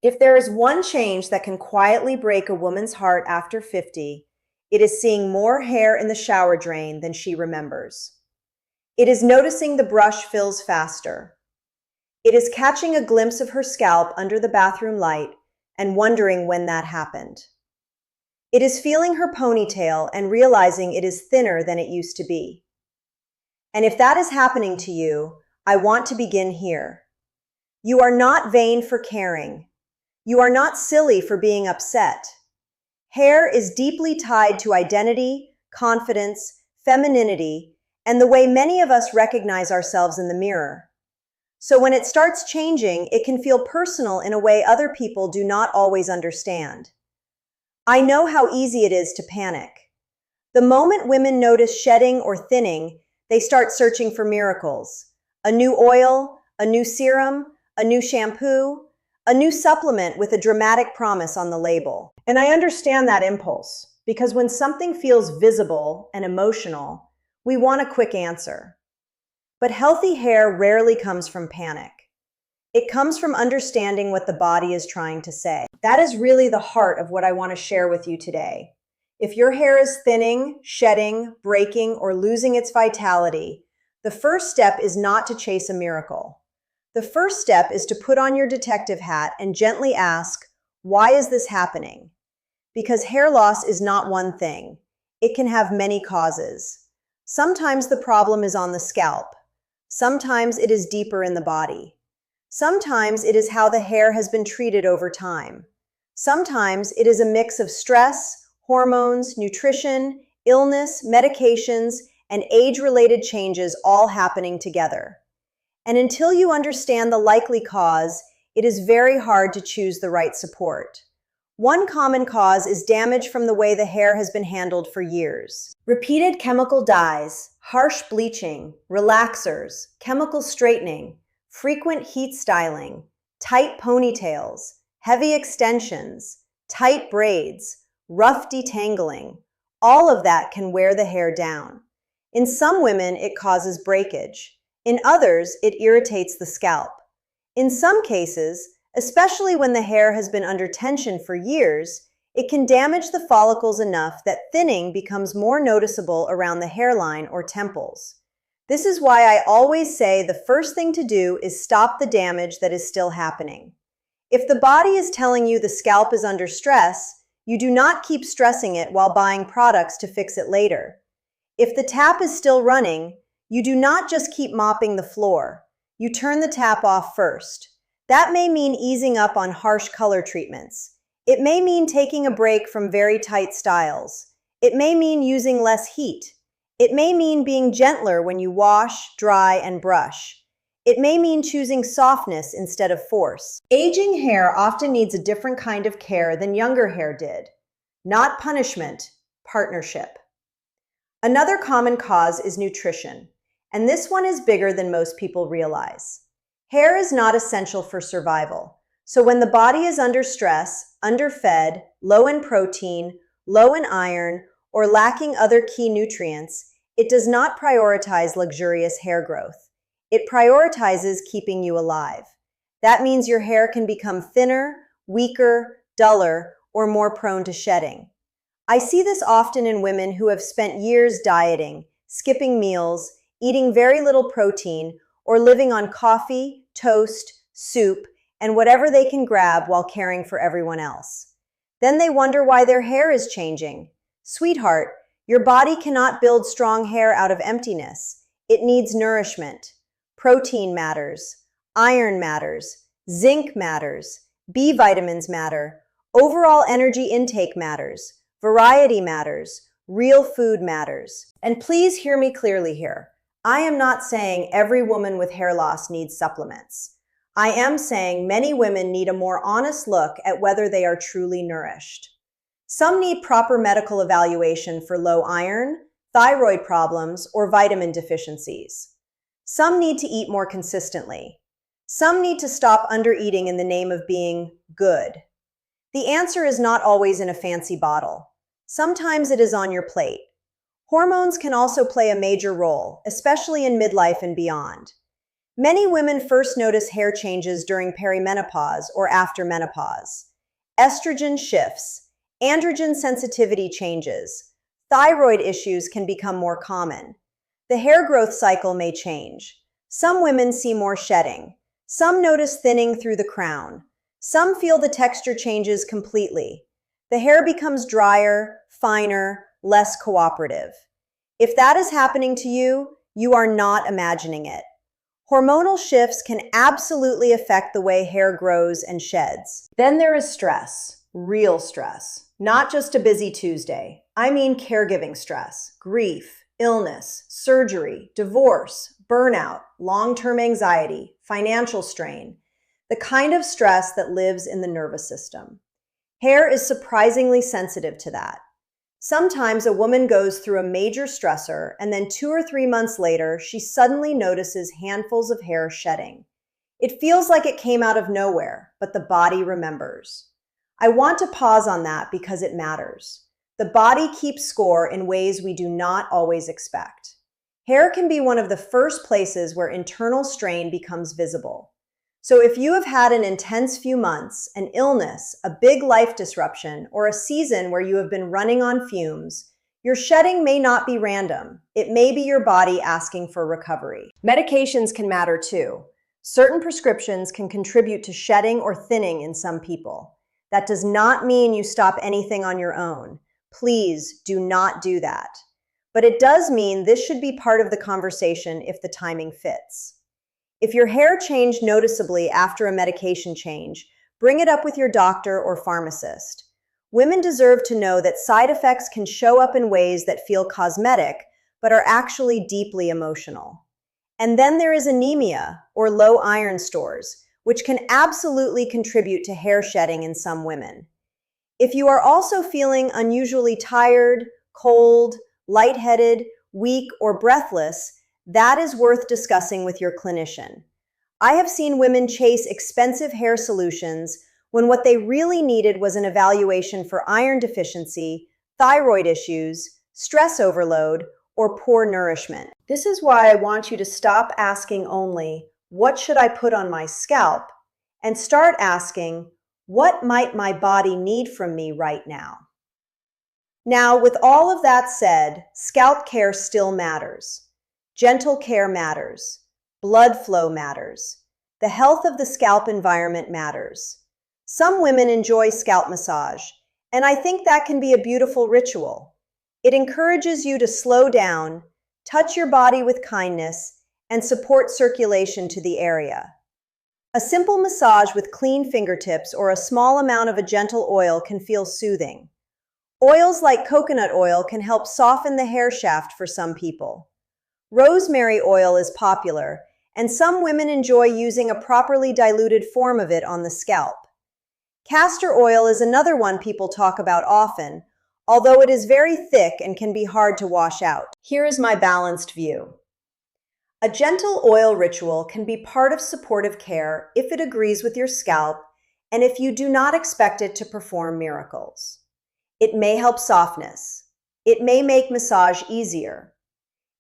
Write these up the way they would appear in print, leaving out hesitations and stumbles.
If there is one change that can quietly break a woman's heart after 50, it is seeing more hair in the shower drain than she remembers. It is noticing the brush fills faster. It is catching a glimpse of her scalp under the bathroom light and wondering when that happened. It is feeling her ponytail and realizing it is thinner than it used to be. And if that is happening to you, I want to begin here. You are not vain for caring. You are not silly for being upset. Hair is deeply tied to identity, confidence, femininity, and the way many of us recognize ourselves in the mirror. So when it starts changing, it can feel personal in a way other people do not always understand. I know how easy it is to panic. The moment women notice shedding or thinning, they start searching for miracles. A new oil, a new serum, a new shampoo, a new supplement with a dramatic promise on the label. And I understand that impulse, because when something feels visible and emotional, we want a quick answer. But healthy hair rarely comes from panic. It comes from understanding what the body is trying to say. That is really the heart of what I want to share with you today. If your hair is thinning, shedding, breaking, or losing its vitality, the first step is not to chase a miracle. The first step is to put on your detective hat and gently ask, why is this happening? Because hair loss is not one thing. It can have many causes. Sometimes the problem is on the scalp. Sometimes it is deeper in the body. Sometimes it is how the hair has been treated over time. Sometimes it is a mix of stress, hormones, nutrition, illness, medications, and age-related changes all happening together. And until you understand the likely cause, it is very hard to choose the right support. One common cause is damage from the way the hair has been handled for years. Repeated chemical dyes, harsh bleaching, relaxers, chemical straightening, frequent heat styling, tight ponytails, heavy extensions, tight braids, rough detangling, all of that can wear the hair down. In some women, it causes breakage. In others, it irritates the scalp. In some cases, especially when the hair has been under tension for years, it can damage the follicles enough that thinning becomes more noticeable around the hairline or temples. This is why I always say the first thing to do is stop the damage that is still happening. If the body is telling you the scalp is under stress, you do not keep stressing it while buying products to fix it later. If the tap is still running, you do not just keep mopping the floor. You turn the tap off first. That may mean easing up on harsh color treatments. It may mean taking a break from very tight styles. It may mean using less heat. It may mean being gentler when you wash, dry, and brush. It may mean choosing softness instead of force. Aging hair often needs a different kind of care than younger hair did. Not punishment, partnership. Another common cause is nutrition, and this one is bigger than most people realize. Hair is not essential for survival, so when the body is under stress, underfed, low in protein, low in iron, or lacking other key nutrients, it does not prioritize luxurious hair growth. It prioritizes keeping you alive. That means your hair can become thinner, weaker, duller, or more prone to shedding. I see this often in women who have spent years dieting, skipping meals, eating very little protein, or living on coffee, toast, soup, and whatever they can grab while caring for everyone else. Then they wonder why their hair is changing. Sweetheart, your body cannot build strong hair out of emptiness. It needs nourishment. Protein matters. Iron matters. Zinc matters. B vitamins matter. Overall energy intake matters. Variety matters. Real food matters. And please hear me clearly here. I am not saying every woman with hair loss needs supplements. I am saying many women need a more honest look at whether they are truly nourished. Some need proper medical evaluation for low iron, thyroid problems, or vitamin deficiencies. Some need to eat more consistently. Some need to stop undereating in the name of being good. The answer is not always in a fancy bottle. Sometimes it is on your plate. Hormones can also play a major role, especially in midlife and beyond. Many women first notice hair changes during perimenopause or after menopause. Estrogen shifts, androgen sensitivity changes, thyroid issues can become more common. The hair growth cycle may change. Some women see more shedding. Some notice thinning through the crown. Some feel the texture changes completely. The hair becomes drier, finer, less cooperative. If that is happening to you, you are not imagining it. Hormonal shifts can absolutely affect the way hair grows and sheds. Then there is stress, real stress, not just a busy Tuesday. I mean caregiving stress, grief, illness, surgery, divorce, burnout, long-term anxiety, financial strain, the kind of stress that lives in the nervous system. Hair is surprisingly sensitive to that. Sometimes a woman goes through a major stressor and then 2 or 3 months later, she suddenly notices handfuls of hair shedding. It feels like it came out of nowhere, but the body remembers. I want to pause on that because it matters. The body keeps score in ways we do not always expect. Hair can be one of the first places where internal strain becomes visible. So if you have had an intense few months, an illness, a big life disruption, or a season where you have been running on fumes, your shedding may not be random. It may be your body asking for recovery. Medications can matter too. Certain prescriptions can contribute to shedding or thinning in some people. That does not mean you stop anything on your own. Please do not do that. But it does mean this should be part of the conversation if the timing fits. If your hair changed noticeably after a medication change, bring it up with your doctor or pharmacist. Women deserve to know that side effects can show up in ways that feel cosmetic, but are actually deeply emotional. And then there is anemia, or low iron stores, which can absolutely contribute to hair shedding in some women. If you are also feeling unusually tired, cold, lightheaded, weak, or breathless, that is worth discussing with your clinician. I have seen women chase expensive hair solutions when what they really needed was an evaluation for iron deficiency, thyroid issues, stress overload, or poor nourishment. This is why I want you to stop asking only, "What should I put on my scalp?" and start asking, "What might my body need from me right now?" Now, with all of that said, scalp care still matters. Gentle care matters. Blood flow matters. The health of the scalp environment matters. Some women enjoy scalp massage, and I think that can be a beautiful ritual. It encourages you to slow down, touch your body with kindness, and support circulation to the area. A simple massage with clean fingertips or a small amount of a gentle oil can feel soothing. Oils like coconut oil can help soften the hair shaft for some people. Rosemary oil is popular, and some women enjoy using a properly diluted form of it on the scalp. Castor oil is another one people talk about often, although it is very thick and can be hard to wash out. Here is my balanced view. A gentle oil ritual can be part of supportive care if it agrees with your scalp and if you do not expect it to perform miracles. It may help softness. It may make massage easier.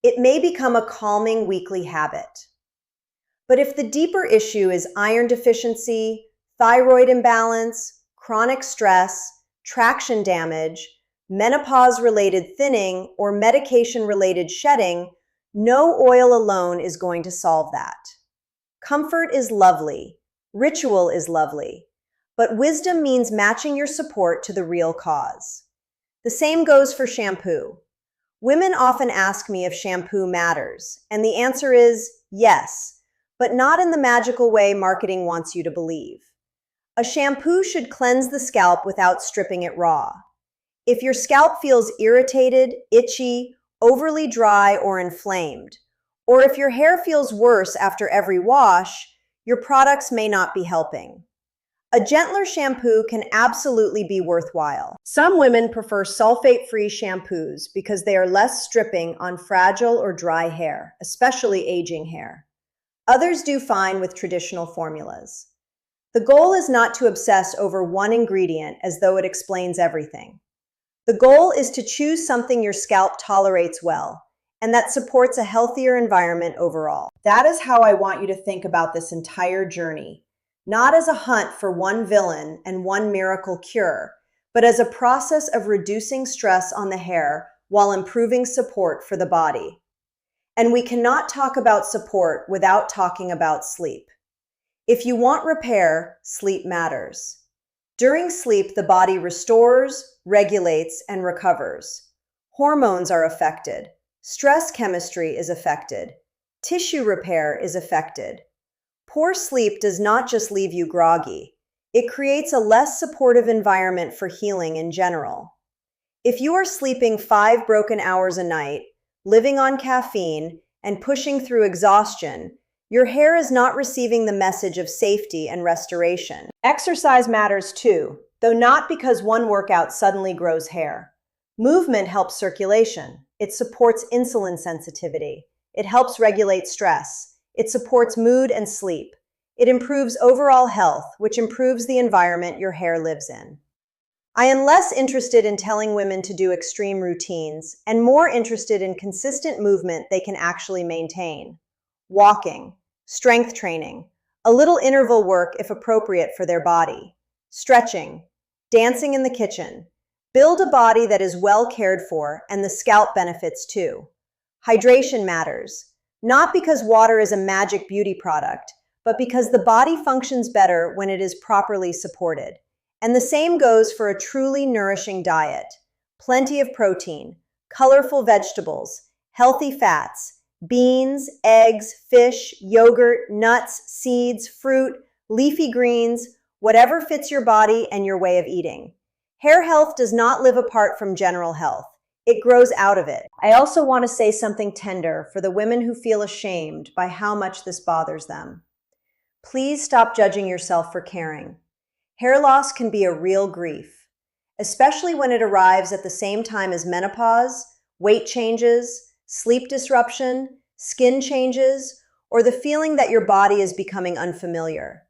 It may become a calming weekly habit. But if the deeper issue is iron deficiency, thyroid imbalance, chronic stress, traction damage, menopause-related thinning, or medication-related shedding, no oil alone is going to solve that. Comfort is lovely. Ritual is lovely. But wisdom means matching your support to the real cause. The same goes for shampoo. Women often ask me if shampoo matters, and the answer is yes, but not in the magical way marketing wants you to believe. A shampoo should cleanse the scalp without stripping it raw. If your scalp feels irritated, itchy, overly dry, or inflamed, or if your hair feels worse after every wash, your products may not be helping. A gentler shampoo can absolutely be worthwhile. Some women prefer sulfate-free shampoos because they are less stripping on fragile or dry hair, especially aging hair. Others do fine with traditional formulas. The goal is not to obsess over one ingredient as though it explains everything. The goal is to choose something your scalp tolerates well and that supports a healthier environment overall. That is how I want you to think about this entire journey, not as a hunt for one villain and one miracle cure, but as a process of reducing stress on the hair while improving support for the body. And we cannot talk about support without talking about sleep. If you want repair, sleep matters. During sleep, the body restores, regulates, and recovers. Hormones are affected. Stress chemistry is affected. Tissue repair is affected. Poor sleep does not just leave you groggy. It creates a less supportive environment for healing in general. If you are sleeping 5 broken hours a night, living on caffeine, and pushing through exhaustion, your hair is not receiving the message of safety and restoration. Exercise matters too, though not because one workout suddenly grows hair. Movement helps circulation. It supports insulin sensitivity. It helps regulate stress. It supports mood and sleep. It improves overall health, which improves the environment your hair lives in. I am less interested in telling women to do extreme routines and more interested in consistent movement they can actually maintain. Walking, strength training, a little interval work if appropriate for their body, stretching, dancing in the kitchen. Build a body that is well cared for, and the scalp benefits too. Hydration matters, not because water is a magic beauty product, but because the body functions better when it is properly supported. And the same goes for a truly nourishing diet. Plenty of protein, colorful vegetables, healthy fats, beans, eggs, fish, yogurt, nuts, seeds, fruit, leafy greens, whatever fits your body and your way of eating. Hair health does not live apart from general health. It grows out of it. I also want to say something tender for the women who feel ashamed by how much this bothers them. Please stop judging yourself for caring. Hair loss can be a real grief, especially when it arrives at the same time as menopause, weight changes, sleep disruption, skin changes, or the feeling that your body is becoming unfamiliar.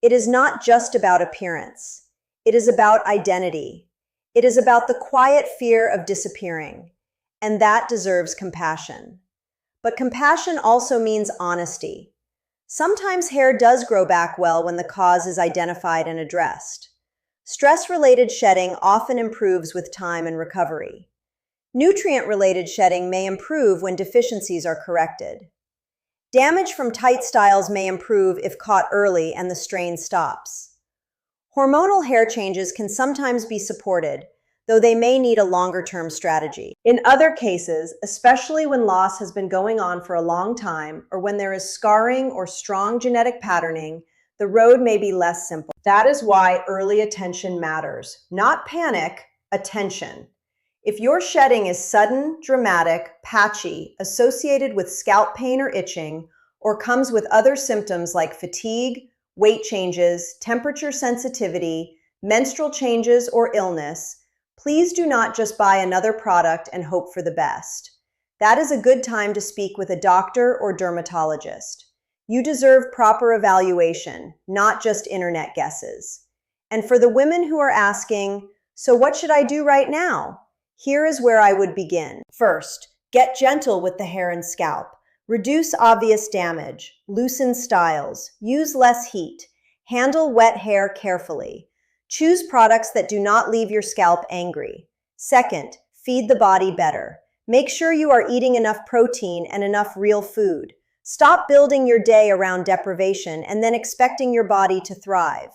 It is not just about appearance. It is about identity. It is about the quiet fear of disappearing, and that deserves compassion. But compassion also means honesty. Sometimes hair does grow back well when the cause is identified and addressed. Stress-related shedding often improves with time and recovery. Nutrient-related shedding may improve when deficiencies are corrected. Damage from tight styles may improve if caught early and the strain stops. Hormonal hair changes can sometimes be supported, though they may need a longer-term strategy. In other cases, especially when loss has been going on for a long time or when there is scarring or strong genetic patterning, the road may be less simple. That is why early attention matters. Not panic, attention. If your shedding is sudden, dramatic, patchy, associated with scalp pain or itching, or comes with other symptoms like fatigue, weight changes, temperature sensitivity, menstrual changes, or illness, please do not just buy another product and hope for the best. That is a good time to speak with a doctor or dermatologist. You deserve proper evaluation, not just internet guesses. And for the women who are asking, so what should I do right now? Here is where I would begin. First, get gentle with the hair and scalp. Reduce obvious damage, loosen styles, use less heat, handle wet hair carefully. Choose products that do not leave your scalp angry. Second, feed the body better. Make sure you are eating enough protein and enough real food. Stop building your day around deprivation and then expecting your body to thrive.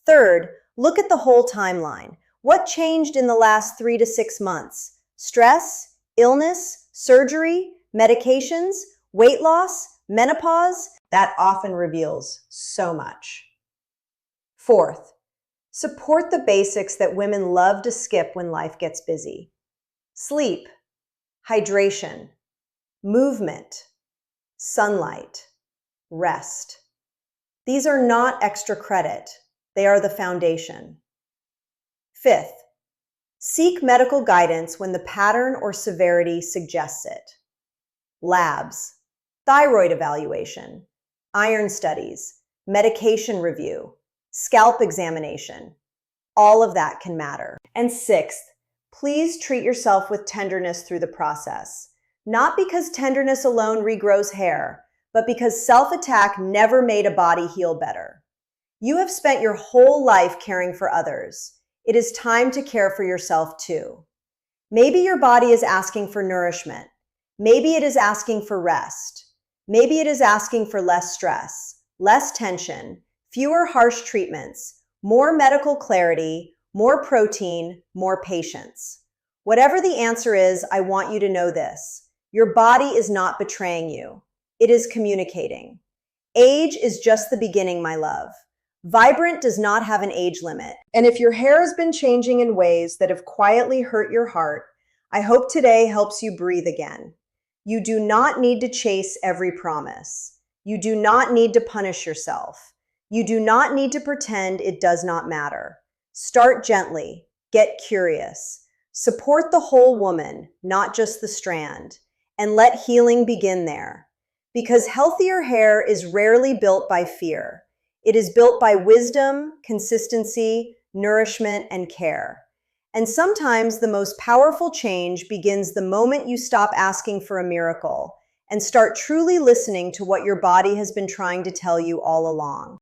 Third, look at the whole timeline. What changed in the last 3 to 6 months? Stress, illness, surgery, medications, weight loss, menopause? That often reveals so much. Fourth, support the basics that women love to skip when life gets busy. Sleep, hydration, movement, sunlight, rest. These are not extra credit. They are the foundation. Fifth, seek medical guidance when the pattern or severity suggests it. Labs, thyroid evaluation, iron studies, medication review, scalp examination. All of that can matter. And sixth, please treat yourself with tenderness through the process. Not because tenderness alone regrows hair, but because self-attack never made a body heal better. You have spent your whole life caring for others. It is time to care for yourself too. Maybe your body is asking for nourishment. Maybe it is asking for rest. Maybe it is asking for less stress, less tension, fewer harsh treatments, more medical clarity, more protein, more patience. Whatever the answer is, I want you to know this. Your body is not betraying you. It is communicating. Age is just the beginning, my love. Vibrant does not have an age limit. And if your hair has been changing in ways that have quietly hurt your heart, I hope today helps you breathe again. You do not need to chase every promise. You do not need to punish yourself. You do not need to pretend it does not matter. Start gently. Get curious. Support the whole woman, not just the strand. And let healing begin there. Because healthier hair is rarely built by fear. It is built by wisdom, consistency, nourishment, and care. And sometimes the most powerful change begins the moment you stop asking for a miracle and start truly listening to what your body has been trying to tell you all along.